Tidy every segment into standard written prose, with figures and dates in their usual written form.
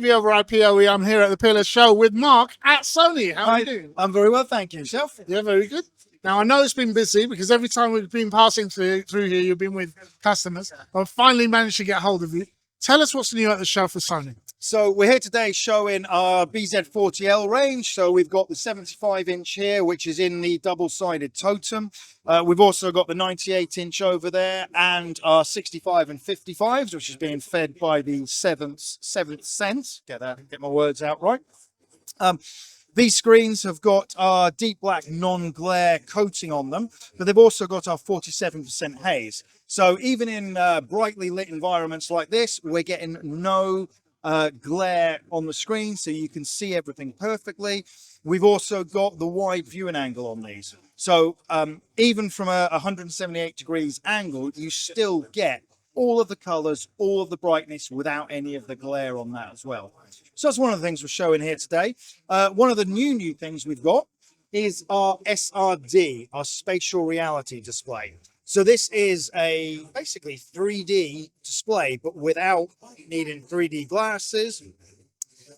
AVoIPoE. I'm here at the Pillar Show with Mark at Sony. How are you doing? I'm very well, thank you. Yourself? Yeah, very good. Now, I know it's been busy because every time we've been passing through here, you've been with customers. I've finally managed to get hold of you. Tell us what's new at the show for Sony. So we're here today showing our BZ40L range. So we've got the 75-inch here, which is in the double-sided totem. We've also got the 98-inch over there and our 65 and 55s, which is being fed by the seventh sense. Get my words out right. These screens have got our deep black non-glare coating on them, but they've also got our 47% haze. So even in brightly lit environments like this, we're getting no glare on the screen, so you can see everything perfectly. We've also got the wide viewing angle on these. So even from a 178 degrees angle, you still get all of the colors, all of the brightness without any of the glare on that as well. So that's one of the things we're showing here today. One of the new things we've got is our SRD, our spatial reality display. So this is a basically 3D display, but without needing 3D glasses.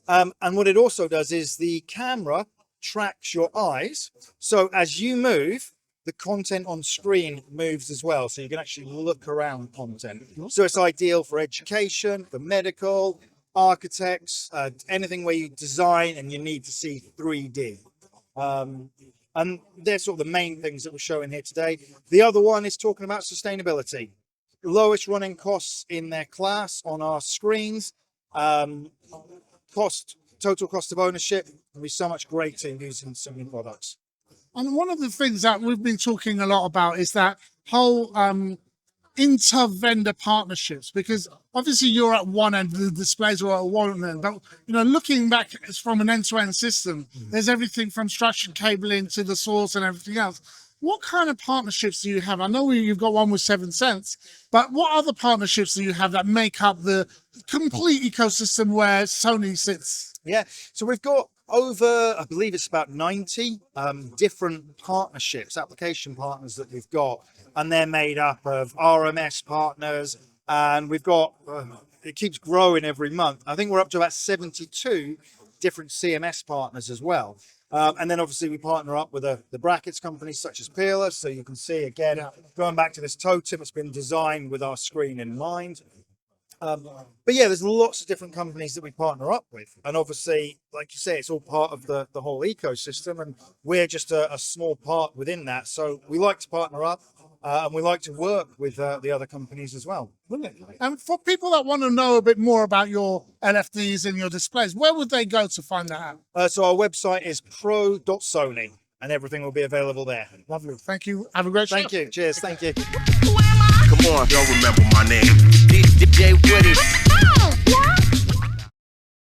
And what it also does is the camera tracks your eyes. So as you move, the content on screen moves as well. So you can actually look around content. So it's ideal for education, for medical, architects, anything where you design and you need to see 3D. And they're sort of the main things that we're showing here today. The other one is talking about sustainability. Lowest running costs in their class on our screens. Total cost of ownership will be so much greater using Sony products. And one of the things that we've been talking a lot about is that whole inter-vendor partnerships, because obviously you're at one end, the displays are at one end, but looking back from an end-to-end system, there's everything from structured cabling to the source and everything else. What kind of partnerships do you have? I know you've got one with 7 Sense, but what other partnerships do you have that make up the complete ecosystem where Sony sits? Yeah, so we've got over, I believe it's about 90 different partnerships, application partners that we've got, and they're made up of RMS partners, and we've got, it keeps growing every month. I think we're up to about 72 different CMS partners as well. And then obviously we partner up with the brackets companies such as Peerless, so you can see again, going back to this totem, it's been designed with our screen in mind. But yeah, there's lots of different companies that we partner up with, and obviously, like you say, it's all part of the whole ecosystem, and we're just a small part within that. So we like to partner up, and we like to work with the other companies as well. And for people that want to know a bit more about your LFDs and your displays, where would they go to find that out? So our website is pro.sony, and everything will be available there. Lovely. Thank you. Have a great show. Thank you. Cheers. Thank you. Come on, y'all remember my name. DJ Woody.